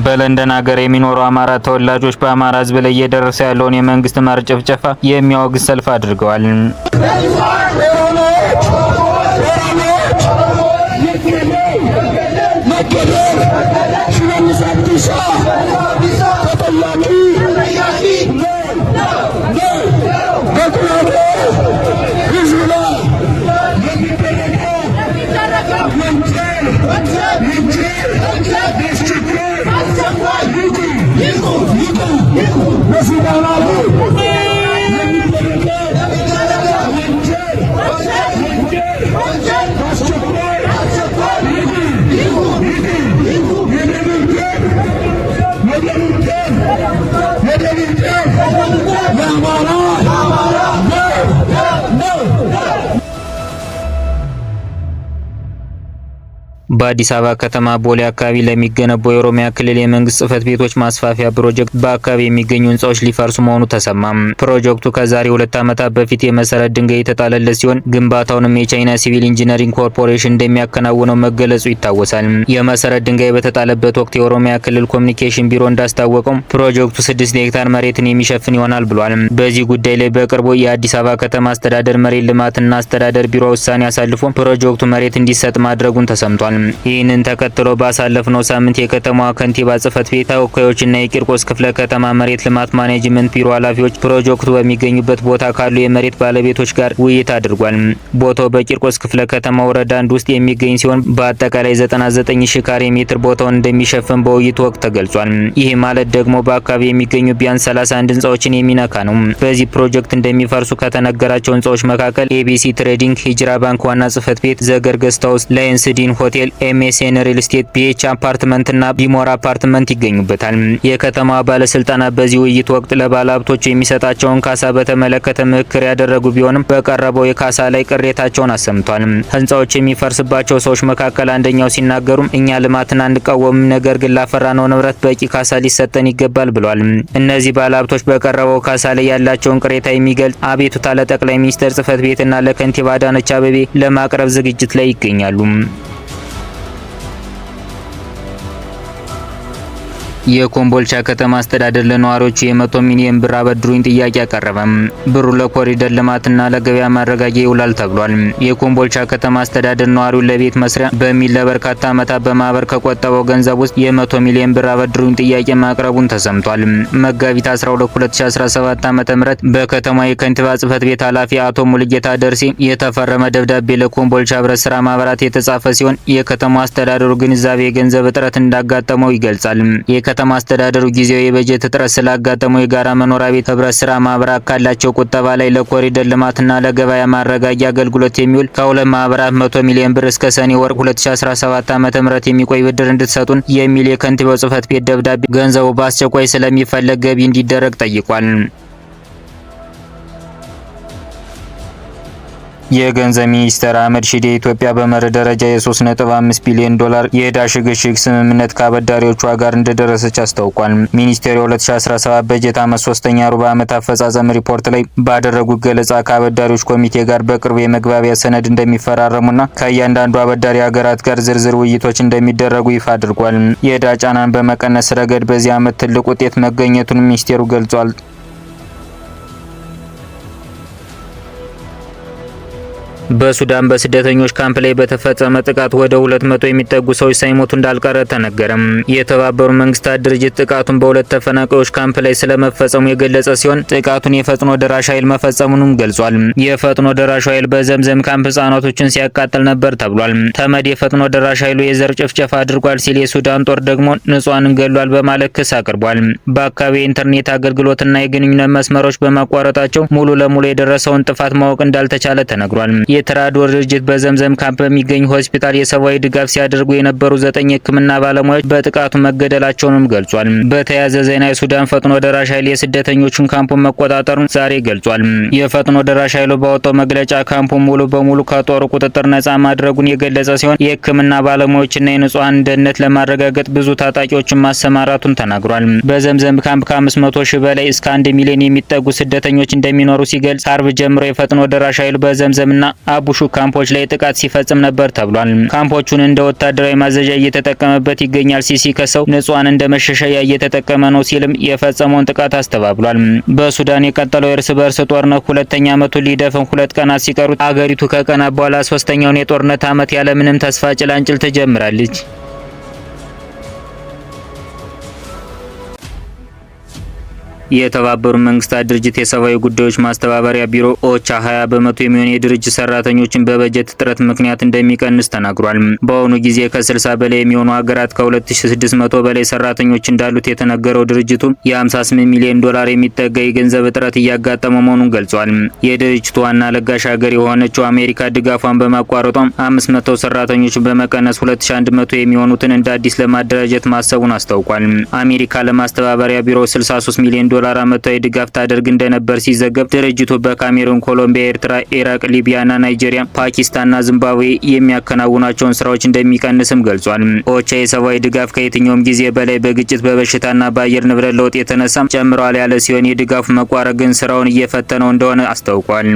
በለንደን ሀገር የሚኖሩ አማራ ተወላጆች በአማራ ሕዝብ ላይ እየደረሰ ያለውን የመንግስት መር ጭፍጨፋ የሚያወግዝ ሰልፍ አድርገዋል። በአዲስ አበባ ከተማ ቦሌ አካባቢ ለሚገነቡ የኦሮሚያ ክልል የመንግስት ጽህፈት ቤቶች ማስፋፊያ ፕሮጀክት በአካባቢ የሚገኙ ህንጻዎች ሊፈርሱ መሆኑ ተሰማ። ፕሮጀክቱ ከዛሬ 2 ዓመታት በፊት የመሰረት ድንጋይ የተጣለለት ሲሆን ግንባታውንም የቻይና ሲቪል ኢንጂነሪንግ ኮርፖሬሽን እንደሚያከናውነው መገለጹ ይታወሳል። የመሰረት ድንጋይ በተጣለበት ወቅት የኦሮሚያ ክልል ኮሚኒኬሽን ቢሮ እንዳስታወቀው ፕሮጀክቱ 6 ሄክታር መሬትን የሚሸፍን ይሆናል ብሏል። በዚህ ጉዳይ ላይ በቅርቡ የአዲስ አበባ ከተማ አስተዳደር መሬት ልማትና አስተዳደር ቢሮ ውሳኔ አሳልፎ ፕሮጀክቱ መሬት እንዲሰጥ ማድረጉን ተሰምቷል። ይህንን ተከትሎ ባሳለፍነው ሳምንት የከተማዋ ከንቲባ ጽህፈት ቤት ተወካዮችና የቂርቆስ ክፍለ ከተማ መሬት ልማት ማኔጅመንት ቢሮ ኃላፊዎች ፕሮጀክቱ በሚገኙበት ቦታ ካሉ የመሬት ባለቤቶች ጋር ውይይት አድርጓል። ቦታው በቂርቆስ ክፍለ ከተማ ወረዳ 1 ውስጥ የሚገኝ ሲሆን በአጠቃላይ 99000 ካሬ ሜትር ቦታውን እንደሚሸፍን በውይይቱ ወቅት ተገልጿል። ይህ ማለት ደግሞ በአካባቢ የሚገኙ ቢያንስ 31 ህንጻዎችን የሚነካ ነው። በዚህ ፕሮጀክት እንደሚፈርሱ ከተነገራቸው ህንጻዎች መካከል ኤቢሲ ትሬዲንግ፣ ሂጅራ ባንክ ዋና ጽህፈት ቤት፣ ዘገር ገስት ሃውስ፣ ላየንስ ዲን ሆቴል፣ ኤምኤስኤን ሪል ስቴት፣ ቢኤች አፓርትመንት እና ቢሞራ አፓርትመንት ይገኙበታል። የከተማዋ ባለስልጣናት በዚህ ውይይት ወቅት ለባለሀብቶች የሚሰጣቸውን ካሳ በተመለከተ ምክክር ያደረጉ ቢሆንም በቀረበው የካሳ ላይ ቅሬታቸውን አሰምቷል። ህንጻዎች የሚፈርስባቸው ሰዎች መካከል አንደኛው ሲናገሩም እኛ ልማትን አንቃወምም፣ ነገር ግን ላፈራነው ንብረት በቂ ካሳ ሊሰጠን ይገባል ብሏል። እነዚህ ባለሀብቶች በቀረበው ካሳ ላይ ያላቸውን ቅሬታ የሚገልጽ አቤቱታ ለጠቅላይ ሚኒስትር ጽህፈት ቤትና ለከንቲባ አዳነች አቤቤ ለማቅረብ ዝግጅት ላይ ይገኛሉ። የኮምቦልቻ ከተማ አስተዳደር ለነዋሪዎች የ100 ሚሊዮን ብር አበድሩኝ ጥያቄ አቀረበ። ብሩ ለኮሪደር ልማትና ለገበያ ማረጋጊያ ይውላል ተብሏል። የኮምቦልቻ ከተማ አስተዳደር ነዋሪው ለቤት መስሪያ በሚል ለበርካታ ዓመታት በማህበር ከቆጠበው ገንዘብ ውስጥ የ100 ሚሊዮን ብር አበድሩኝ ጥያቄ ማቅረቡን ተሰምቷል። መጋቢት 12 2017 ዓ.ም በከተማ የከንቲባ ጽህፈት ቤት ኃላፊ አቶ ሙልጌታ ደርሴ የተፈረመ ደብዳቤ ለኮምቦልቻ ህብረት ስራ ማህበራት የተጻፈ ሲሆን የከተማ አስተዳደሩ ግንዛቤ የገንዘብ እጥረት እንዳጋጠመው ይገልጻል። የከተማ አስተዳደሩ ጊዜያዊ የበጀት እጥረት ስላጋጠመው የጋራ መኖሪያ ቤት ህብረት ስራ ማህበራት ካላቸው ቁጠባ ላይ ለኮሪደር ልማትና ለገበያ ማረጋጊያ አገልግሎት የሚውል ከሁለት ማህበራት 100 ሚሊዮን ብር እስከ ሰኔ ወር 2017 ዓ.ም የሚቆይ ብድር እንድትሰጡን የሚል የከንቲባው ጽህፈት ቤት ደብዳቤ ገንዘቡ በአስቸኳይ ስለሚፈለግ ገቢ እንዲደረግ ጠይቋል። የገንዘብ ሚኒስትር አህመድ ሺዴ ኢትዮጵያ በመርህ ደረጃ የ3.5 ቢሊዮን ዶላር የዕዳ ሽግሽግ ስምምነት ከአበዳሪዎቿ ጋር እንደደረሰች አስታውቋል። ሚኒስቴሩ የ2017 በጀት ዓመት 3ኛ ሩብ ዓመት አፈጻጸም ሪፖርት ላይ ባደረጉት ገለጻ ከአበዳሪዎች ኮሚቴ ጋር በቅርቡ የመግባቢያ ሰነድ እንደሚፈራረሙና ከእያንዳንዱ አበዳሪ ሀገራት ጋር ዝርዝር ውይይቶች እንደሚደረጉ ይፋ አድርጓል። የዕዳ ጫናን በመቀነስ ረገድ በዚህ ዓመት ትልቅ ውጤት መገኘቱን ሚኒስቴሩ ገልጿል። በሱዳን በስደተኞች ካምፕ ላይ በተፈጸመ ጥቃት ወደ 200 የሚጠጉ ሰዎች ሳይሞቱ እንዳልቀረ ተነገረም። የተባበሩት መንግስታት ድርጅት ጥቃቱን በሁለት ተፈናቃዮች ካምፕ ላይ ስለመፈጸሙ የገለጸ ሲሆን ጥቃቱን የፈጥኖ ደራሽ ኃይል መፈጸሙንም ገልጿል። የፈጥኖ ደራሽ ኃይል በዘምዘም ካምፕ ህጻናቶችን ሲያቃጥል ነበር ተብሏል። ተመድ የፈጥኖ ደራሽ ኃይሉ የዘር ጭፍጨፋ አድርጓል ሲል፣ የሱዳን ጦር ደግሞ ንጹሃንን ገሏል በማለት ክስ አቅርቧል። በአካባቢው የኢንተርኔት አገልግሎትና የግንኙነት መስመሮች በማቋረጣቸው ሙሉ ለሙሉ የደረሰውን ጥፋት ማወቅ እንዳልተቻለ ተነግሯል። የተራድኦ ድርጅት በዘምዘም ካምፕ በሚገኝ ሆስፒታል የሰብአዊ ድጋፍ ሲያደርጉ የነበሩ 9 የህክምና ባለሙያዎች በጥቃቱ መገደላቸውንም ገልጿል። በተያያዘ ዜና የሱዳን ፈጥኖ ደራሽ ኃይል የስደተኞችን ካምፑን መቆጣጠሩን ዛሬ ገልጿል። የፈጥኖ ደራሽ ኃይሉ ባወጣው መግለጫ ካምፑን ሙሉ በሙሉ ከጦሩ ቁጥጥር ነጻ ማድረጉን የገለጸ ሲሆን የህክምና ባለሙያዎችና የንጹሃን ደህንነት ለማረጋገጥ ብዙ ታጣቂዎችን ማሰማራቱን ተናግሯል። በዘምዘም ካምፕ ከ500 ሺህ በላይ እስከ 1 ሚሊዮን የሚጠጉ ስደተኞች እንደሚኖሩ ሲገልጽ አርብ ጀምሮ የፈጥኖ ደራሽ ኃይሉ በዘምዘምና አቡሹ ካምፖች ላይ ጥቃት ሲፈጽም ነበር ተብሏል። ካምፖቹን እንደ ወታደራዊ ማዘዣ እየተጠቀመበት ይገኛል ሲል ሲከሰው ንጹሃን እንደ መሸሸያ እየተጠቀመ ነው ሲልም የፈጸመውን ጥቃት አስተባብሏል። በሱዳን የቀጠለው የእርስ በርስ ጦርነት ሁለተኛ ዓመቱን ሊደፍን 2 ቀናት ሲቀሩት አገሪቱ ከቀናት በኋላ ሶስተኛውን የጦርነት ዓመት ያለምንም ተስፋ ጭላንጭል ትጀምራለች። የተባበሩት መንግስታት ድርጅት የሰብአዊ ጉዳዮች ማስተባበሪያ ቢሮ ኦቻ 20 በመቶ የሚሆን የድርጅት ሰራተኞችን በበጀት እጥረት ምክንያት እንደሚቀንስ ተናግሯል። በአሁኑ ጊዜ ከ60 በላይ የሚሆኑ ሀገራት ከ2600 በላይ ሰራተኞች እንዳሉት የተነገረው ድርጅቱ የ58 ሚሊዮን ዶላር የሚጠጋ የገንዘብ እጥረት እያጋጠመው መሆኑን ገልጿል። የድርጅቱ ዋና ለጋሽ ሀገር የሆነችው አሜሪካ ድጋፏን በማቋረጧም 500 ሰራተኞችን በመቀነስ 2100 የሚሆኑትን እንደ አዲስ ለማደራጀት ማሰቡን አስታውቋል። አሜሪካ ለማስተባበሪያ ቢሮ 63 ሚሊዮን ዶላር አመታዊ ድጋፍ ታደርግ እንደነበር ሲዘገብ ድርጅቱ በካሜሩን፣ ኮሎምቢያ፣ ኤርትራ፣ ኢራቅ፣ ሊቢያና ናይጄሪያ፣ ፓኪስታንና ዚምባብዌ የሚያከናውናቸውን ስራዎች እንደሚቀንስም ገልጿል። ኦቻ የሰብአዊ ድጋፍ ከየትኛውም ጊዜ በላይ በግጭት በበሽታና በአየር ንብረት ለውጥ የተነሳ ጨምሯል ያለ ሲሆን የድጋፉ መቋረጥ ግን ስራውን እየፈተነው እንደሆነ አስታውቋል።